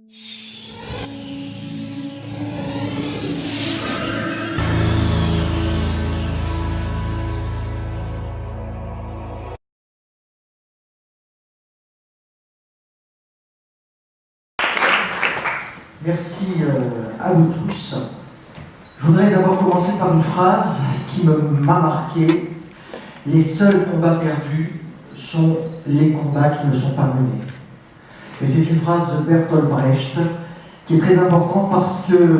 Merci à vous tous. Je voudrais d'abord commencer par une phrase qui m'a marqué. Les seuls combats perdus sont les combats qui ne sont pas menés. Et c'est une phrase de Bertolt Brecht qui est très importante parce que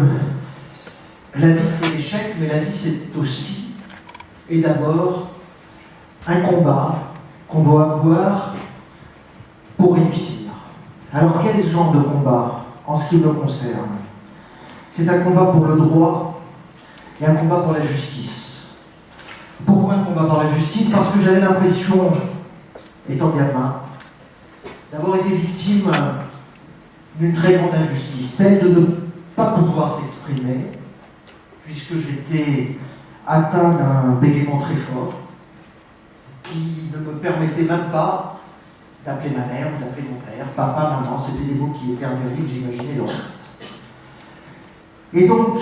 la vie c'est l'échec, mais la vie c'est aussi et d'abord un combat qu'on doit avoir pour réussir. Alors quel genre de combat en ce qui me concerne? C'est un combat pour le droit et un combat pour la justice. Pourquoi un combat pour la justice? Parce que j'avais l'impression, étant gamin, d'avoir été victime d'une très grande injustice, celle de ne pas pouvoir s'exprimer, puisque j'étais atteint d'un bégaiement très fort, qui ne me permettait même pas d'appeler ma mère ou d'appeler mon père, papa, maman, c'était des mots qui étaient interdits, j'imaginais le reste. Et donc,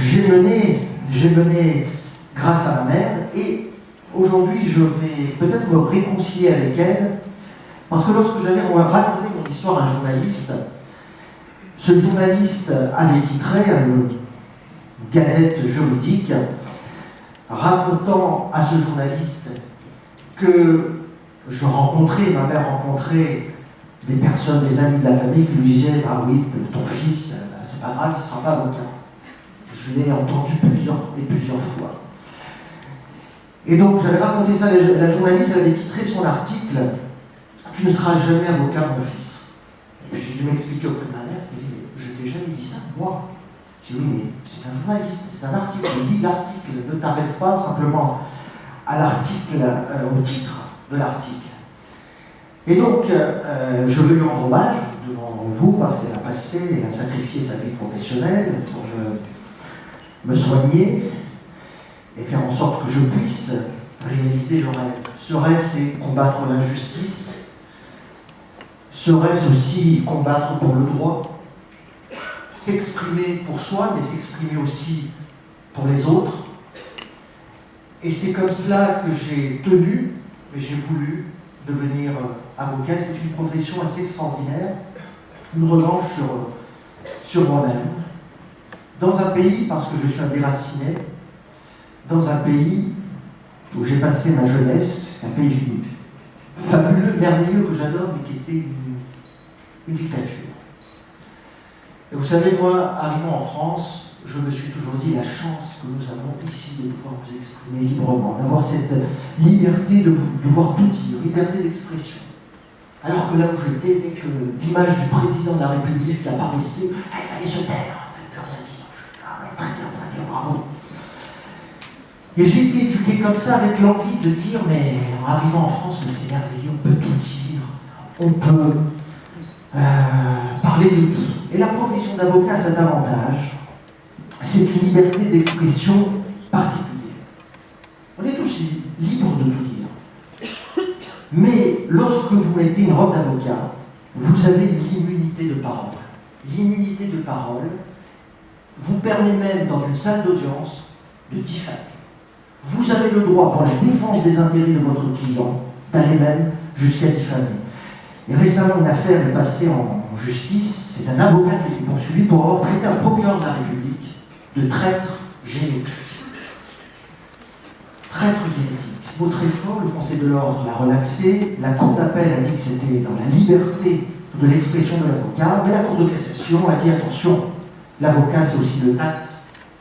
j'ai mené grâce à ma mère, et aujourd'hui, je vais peut-être me réconcilier avec elle, parce que lorsque j'avais raconté mon histoire à un journaliste, ce journaliste avait titré une gazette juridique, racontant à ce journaliste que ma mère rencontrait des personnes, des amis de la famille qui lui disaient « Ah oui, ton fils, c'est pas grave, il ne sera pas avocat. » Je l'ai entendu plusieurs fois. Et donc j'avais raconté ça, la journaliste elle avait titré son article « Tu ne seras jamais avocat, mon fils. » Et puis j'ai dû m'expliquer auprès de ma mère, elle dit « Mais je t'ai jamais dit ça, moi. » J'ai dit « Oui, mais c'est un journaliste, c'est un article, lis l'article, ne t'arrête pas simplement à l'article, au titre de l'article. » Et donc, je veux lui rendre hommage devant vous parce qu'elle a sacrifié sa vie professionnelle pour me soigner et faire en sorte que je puisse réaliser le rêve. Ce rêve, c'est combattre l'injustice. Ce rêve, c'est aussi combattre pour le droit. S'exprimer pour soi, mais s'exprimer aussi pour les autres. Et c'est comme cela que j'ai tenu, mais j'ai voulu devenir avocat. C'est une profession assez extraordinaire, une revanche sur moi-même. Dans un pays, parce que je suis un déraciné, dans un pays où j'ai passé ma jeunesse, un pays fabuleux, merveilleux, que j'adore, mais qui était une dictature. Et vous savez, moi, arrivant en France, je me suis toujours dit la chance que nous avons ici de pouvoir nous exprimer librement, d'avoir cette liberté de pouvoir tout dire, liberté d'expression. Alors que là où j'étais, dès que l'image du président de la République apparaissait, il fallait se taire, il ne fallait plus rien dire. Ah ouais, très bien, bravo. Et j'ai été éduqué comme ça, avec l'envie de dire, mais en arrivant en France, mais c'est merveilleux, on peut tout dire, on peut parler de tout. Et la profession d'avocat, cet avantage, c'est une liberté d'expression particulière. On est tous libres de tout dire. Mais lorsque vous mettez une robe d'avocat, vous avez l'immunité de parole. L'immunité de parole vous permet même, dans une salle d'audience, de diffamer. Vous avez le droit, pour la défense des intérêts de votre client, d'aller même jusqu'à diffamer. Et récemment, une affaire est passée en justice. C'est un avocat qui était poursuivi pour avoir traité un procureur de la République de traître génétique. Traître génétique. Mot très fort, le Conseil de l'ordre l'a relaxé, la Cour d'appel a dit que c'était dans la liberté de l'expression de l'avocat, mais la Cour de cassation a dit attention, l'avocat c'est aussi le tact,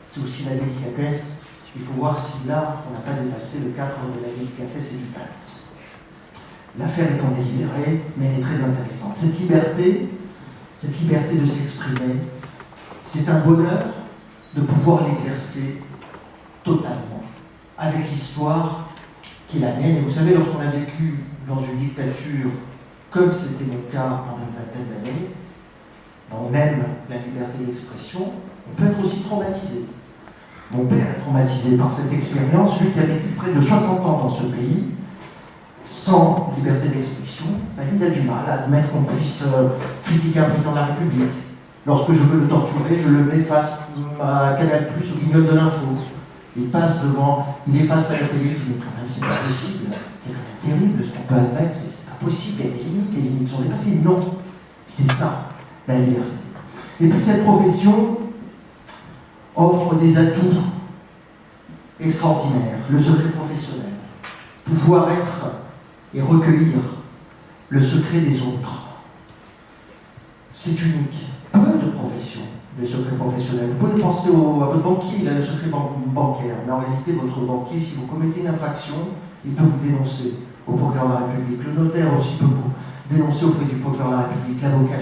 c'est aussi la délicatesse, il faut voir si là on n'a pas dépassé le cadre de la délicatesse et du tact. L'affaire étant délibérée, mais elle est très intéressante. Cette liberté de s'exprimer, c'est un bonheur de pouvoir l'exercer totalement, avec l'histoire qui est la mienne. Et vous savez, lorsqu'on a vécu dans une dictature, comme c'était mon cas pendant une vingtaine d'années, on aime la liberté d'expression, on peut être aussi traumatisé. Mon père est traumatisé par cette expérience, lui qui a vécu près de 60 ans dans ce pays. sans liberté d'expression, ben, il a du mal à admettre qu'on puisse critiquer un président de la République. Lorsque je veux le torturer, je le mets face à Canal+, au Guignol de l'info. Il est face à la télé, il dit quand même c'est pas possible, c'est quand même terrible ce qu'on peut admettre, c'est pas possible, il y a des limites, les limites sont dépassées. Non, c'est ça, la liberté. Et puis cette profession offre des atouts extraordinaires, le secret professionnel, pouvoir être et recueillir le secret des autres. C'est unique. Peu de professions, des secrets professionnels. Vous pouvez penser à votre banquier, il a le secret bancaire, mais en réalité, votre banquier, si vous commettez une infraction, il peut vous dénoncer au procureur de la République. Le notaire aussi peut vous dénoncer auprès du procureur de la République. L'avocat,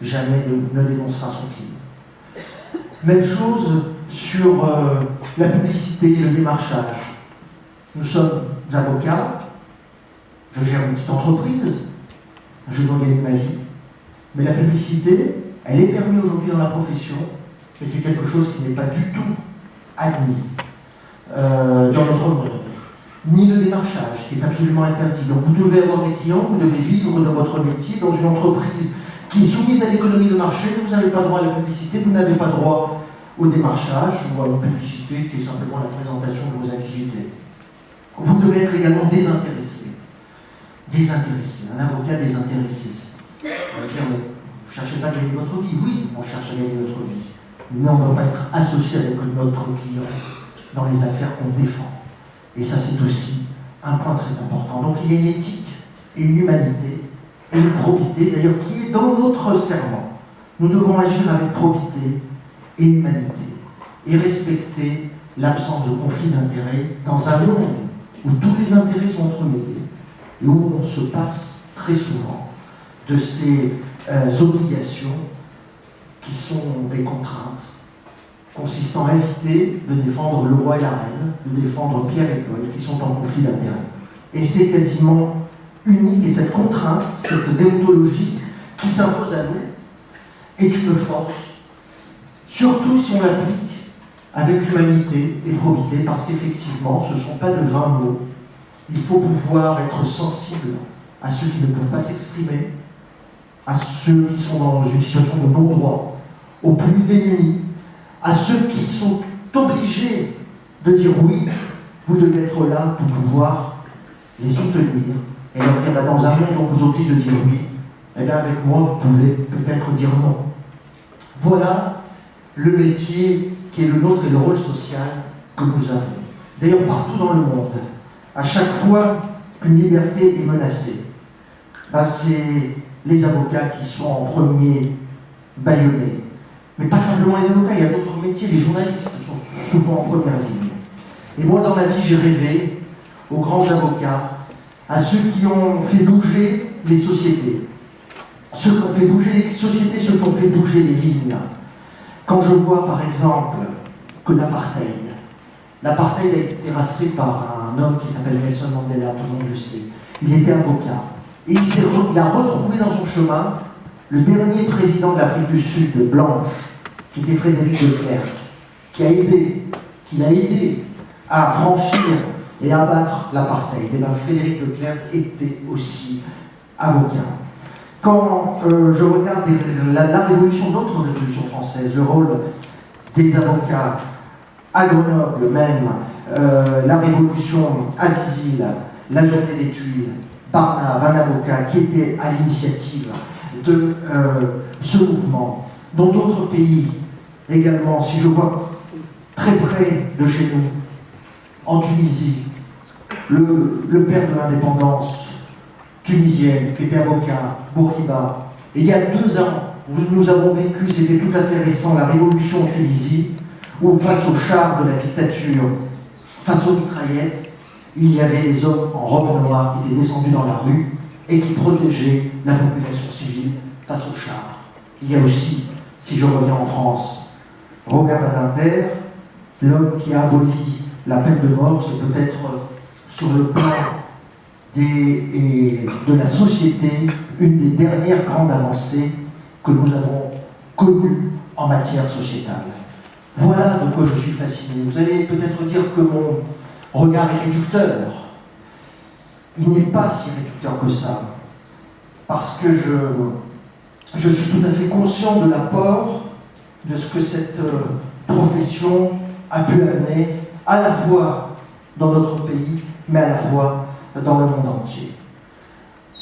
jamais ne dénoncera son client. Même chose sur la publicité et le démarchage. Nous sommes avocats, je gère une petite entreprise, je dois gagner ma vie, mais la publicité, elle est permise aujourd'hui dans la profession, mais c'est quelque chose qui n'est pas du tout admis dans notre monde. Ni le démarchage, qui est absolument interdit. Donc vous devez avoir des clients, vous devez vivre de votre métier dans une entreprise qui est soumise à l'économie de marché, vous n'avez pas droit à la publicité, vous n'avez pas droit au démarchage ou à une publicité qui est simplement la présentation de vos activités. Vous devez être également désintéressé. Désintéressé, un avocat désintéressé. On va dire, mais vous ne cherchez pas à gagner votre vie. Oui, on cherche à gagner notre vie. Mais on ne doit pas être associé avec notre client dans les affaires qu'on défend. Et ça, c'est aussi un point très important. Donc il y a une éthique et une humanité et une probité, d'ailleurs, qui est dans notre serment. Nous devons agir avec probité et humanité et respecter l'absence de conflit d'intérêts dans un monde où tous les intérêts sont entremêlés et où on se passe très souvent de ces obligations qui sont des contraintes consistant à éviter de défendre le roi et la reine, de défendre Pierre et Paul qui sont en conflit d'intérêts. Et c'est quasiment unique, et cette contrainte, cette déontologie qui s'impose à nous est une force, surtout si on l'applique avec humanité et probité, parce qu'effectivement, ce ne sont pas de vains mots. Il faut pouvoir être sensible à ceux qui ne peuvent pas s'exprimer, à ceux qui sont dans une situation de non-droit, aux plus démunis, à ceux qui sont obligés de dire oui, vous devez être là pour pouvoir les soutenir et leur dire, dans un monde où on vous oblige de dire oui, eh bien avec moi vous pouvez peut-être dire non. Voilà le métier qui est le nôtre et le rôle social que nous avons. D'ailleurs partout dans le monde, à chaque fois qu'une liberté est menacée, c'est les avocats qui sont en premier bâillonnés. Mais pas simplement les avocats, il y a d'autres métiers, les journalistes sont souvent en première ligne. Et moi, dans ma vie, j'ai rêvé aux grands avocats, à ceux qui ont fait bouger les sociétés. Ceux qui ont fait bouger les sociétés, ceux qui ont fait bouger les lignes. Quand je vois, par exemple, que l'apartheid a été terrassé par un homme qui s'appelle Nelson Mandela, tout le monde le sait. Il était avocat. Et il a retrouvé dans son chemin le dernier président de l'Afrique du Sud, blanche, qui était Frédéric de Klerk, qui l'a aidé à franchir et à abattre l'apartheid. Et bien Frédéric de Klerk était aussi avocat. Quand je regarde la révolution, d'autres révolutions françaises, le rôle des avocats à Grenoble même, la révolution à Visil, la journée des Tuiles, Barnave, un avocat qui était à l'initiative de ce mouvement, dans d'autres pays également, si je vois très près de chez nous, en Tunisie, le père de l'indépendance tunisienne, qui était avocat, Bourguiba. Et il y a 2 ans, nous avons vécu, c'était tout à fait récent, la révolution en Tunisie, où face aux chars de la dictature, face aux mitraillettes, il y avait des hommes en robe noire qui étaient descendus dans la rue et qui protégeaient la population civile face aux chars. Il y a aussi, si je reviens en France, Robert Badinter, l'homme qui a aboli la peine de mort, c'est peut-être sur le plan de la société une des dernières grandes avancées que nous avons connues en matière sociétale. Voilà de quoi je suis fasciné. Vous allez peut-être dire que mon regard est réducteur, il n'est pas si réducteur que ça. Parce que je suis tout à fait conscient de l'apport de ce que cette profession a pu amener, à la fois dans notre pays, mais à la fois dans le monde entier.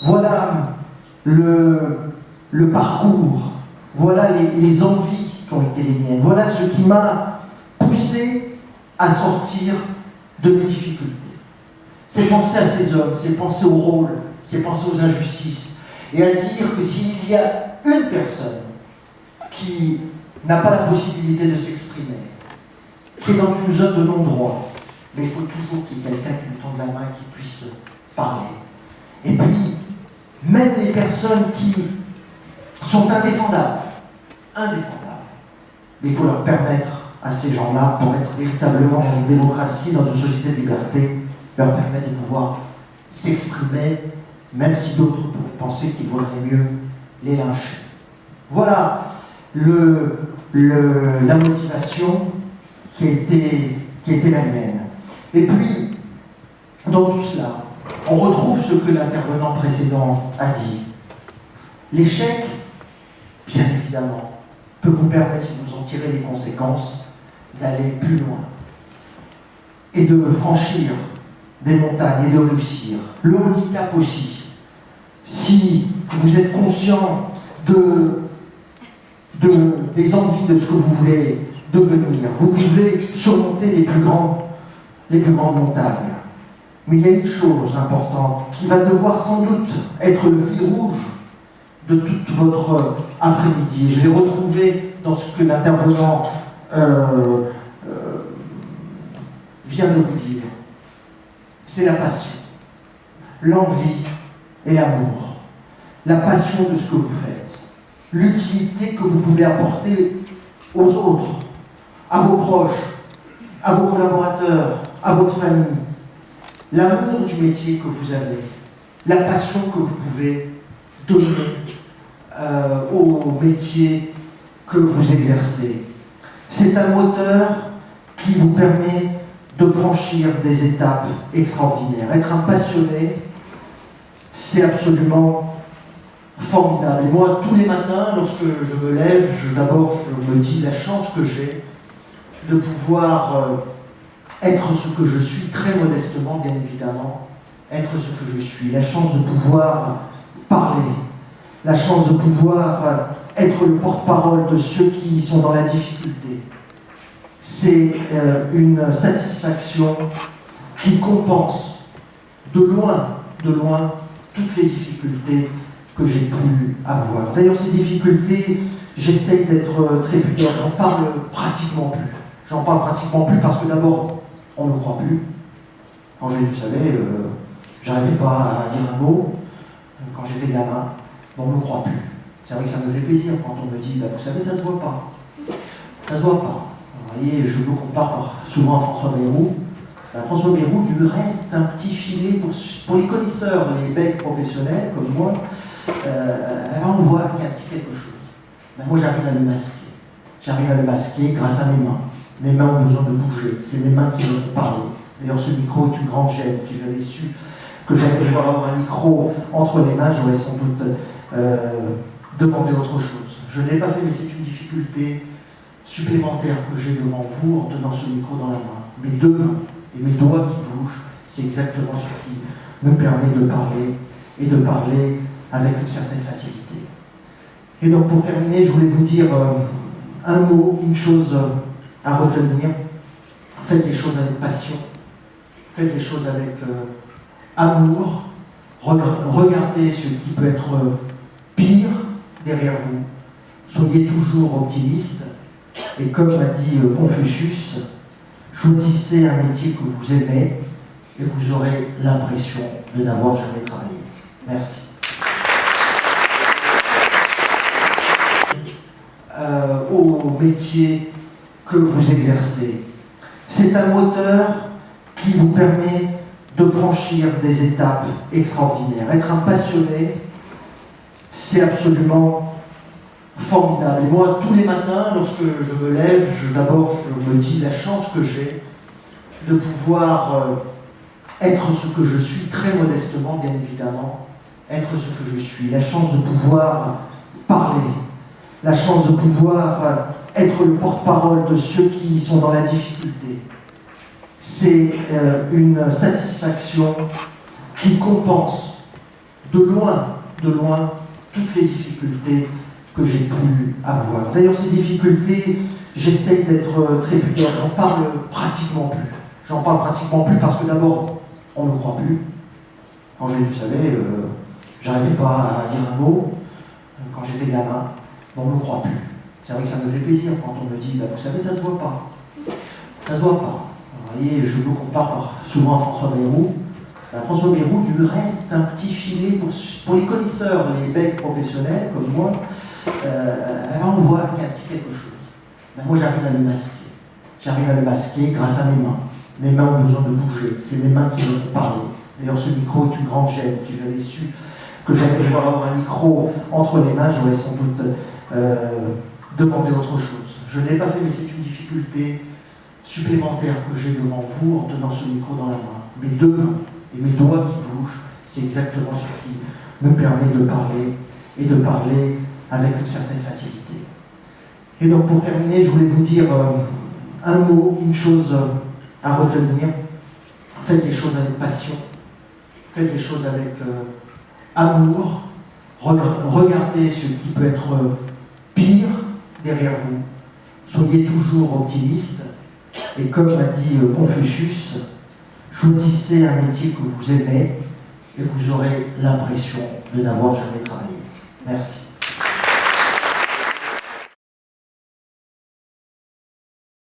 Voilà le parcours, voilà les envies qui ont été les miennes, voilà ce qui m'a poussé à sortir de mes difficultés. C'est penser à ces hommes, c'est penser au rôle, c'est penser aux injustices, et à dire que s'il y a une personne qui n'a pas la possibilité de s'exprimer, qui est dans une zone de non-droit, mais il faut toujours qu'il y ait quelqu'un qui lui tende la main, qui puisse parler. Et puis, même les personnes qui sont indéfendables, mais il faut leur permettre à ces gens-là, pour être véritablement dans une démocratie, dans une société de liberté, leur permettre de pouvoir s'exprimer, même si d'autres pourraient penser qu'il vaudrait mieux les lyncher. Voilà la motivation qui a été la mienne. Et puis, dans tout cela, on retrouve ce que l'intervenant précédent a dit. L'échec, bien évidemment, peut vous permettre, si vous en tirez les conséquences, d'aller plus loin et de franchir des montagnes et de réussir. Le handicap aussi. Si vous êtes conscient des envies de ce que vous voulez devenir, vous pouvez surmonter les plus grandes montagnes. Mais il y a une chose importante qui va devoir sans doute être le fil rouge de toute votre après-midi. Et je l'ai retrouvé dans ce que l'intervenant vient de vous dire. C'est la passion, l'envie et l'amour. La passion de ce que vous faites, l'utilité que vous pouvez apporter aux autres, à vos proches, à vos collaborateurs, à votre famille. L'amour du métier que vous avez, la passion que vous pouvez donner au métier que vous exercez. C'est un moteur qui vous permet de franchir des étapes extraordinaires. Être un passionné, c'est absolument formidable. Et moi, tous les matins, lorsque je me lève, d'abord je me dis la chance que j'ai de pouvoir être ce que je suis, très modestement, bien évidemment, être ce que je suis. La chance de pouvoir parler, la chance de pouvoir être le porte-parole de ceux qui sont dans la difficulté. C'est une satisfaction qui compense de loin, toutes les difficultés que j'ai pu avoir. D'ailleurs, ces difficultés, j'essaye d'être très prudent. J'en parle pratiquement plus parce que d'abord, on ne me croit plus. Quand vous savez, j'arrivais pas à dire un mot quand j'étais gamin. On ne me croit plus. C'est vrai que ça me fait plaisir quand on me dit, vous savez, ça se voit pas. Ça se voit pas. Vous voyez, je me compare souvent à François Bayrou. François Bayrou, il lui reste un petit filet pour les connaisseurs, les becs professionnels comme moi. On voit qu'il y a un petit quelque chose. Moi, j'arrive à le masquer. J'arrive à le masquer grâce à mes mains. Mes mains ont besoin de bouger. C'est mes mains qui me font parler. D'ailleurs, ce micro est une grande gêne. Si j'avais su que j'allais devoir avoir un micro entre les mains, j'aurais sans doute demandé autre chose. Je ne l'ai pas fait, mais c'est une difficulté supplémentaire que j'ai devant vous en tenant ce micro dans la main. Mes deux mains et mes doigts qui bougent, c'est exactement ce qui me permet de parler et de parler avec une certaine facilité. Et donc pour terminer, je voulais vous dire un mot, une chose à retenir. Faites les choses avec passion, faites les choses avec amour, regardez ce qui peut être pire derrière vous, soyez toujours optimiste, et comme l'a dit Confucius, choisissez un métier que vous aimez et vous aurez l'impression de n'avoir jamais travaillé. Merci. Au métier que vous exercez. C'est un moteur qui vous permet de franchir des étapes extraordinaires. Être un passionné, c'est absolument formidable. Et moi, tous les matins, lorsque je me lève, d'abord je me dis la chance que j'ai de pouvoir être ce que je suis, très modestement, bien évidemment, être ce que je suis, la chance de pouvoir parler, la chance de pouvoir être le porte-parole de ceux qui sont dans la difficulté. C'est une satisfaction qui compense de loin, toutes les difficultés que j'ai pu avoir. D'ailleurs, ces difficultés, j'essaye d'être très prudent, j'en parle pratiquement plus. J'en parle pratiquement plus parce que d'abord, on ne me croit plus. Quand vous savez, j'arrivais pas à dire un mot quand j'étais gamin, on ne me croit plus. C'est vrai que ça me fait plaisir quand on me dit, bah, vous savez, ça se voit pas. Ça se voit pas. Vous voyez, je me compare souvent à François Bayrou. François Bayrou, il lui reste un petit filet pour les connaisseurs, les becs professionnels comme moi. On voit qu'il y a un petit quelque chose. Ben, moi, j'arrive à le masquer. J'arrive à le masquer grâce à mes mains. Mes mains ont besoin de bouger. C'est mes mains qui me font parler. D'ailleurs, ce micro est une grande gêne. Si j'avais su que j'allais devoir avoir un micro entre les mains, j'aurais sans doute demandé autre chose. Je ne l'ai pas fait, mais c'est une difficulté supplémentaire que j'ai devant vous en tenant ce micro dans la main. Mes deux mains et mes doigts qui bougent, c'est exactement ce qui me permet de parler et de parler avec une certaine facilité. Et donc pour terminer, je voulais vous dire un mot, une chose à retenir. Faites les choses avec passion, faites les choses avec amour, regardez ce qui peut être pire derrière vous, soyez toujours optimiste, et comme m'a dit Confucius, choisissez un métier que vous aimez et vous aurez l'impression de n'avoir jamais travaillé. Merci.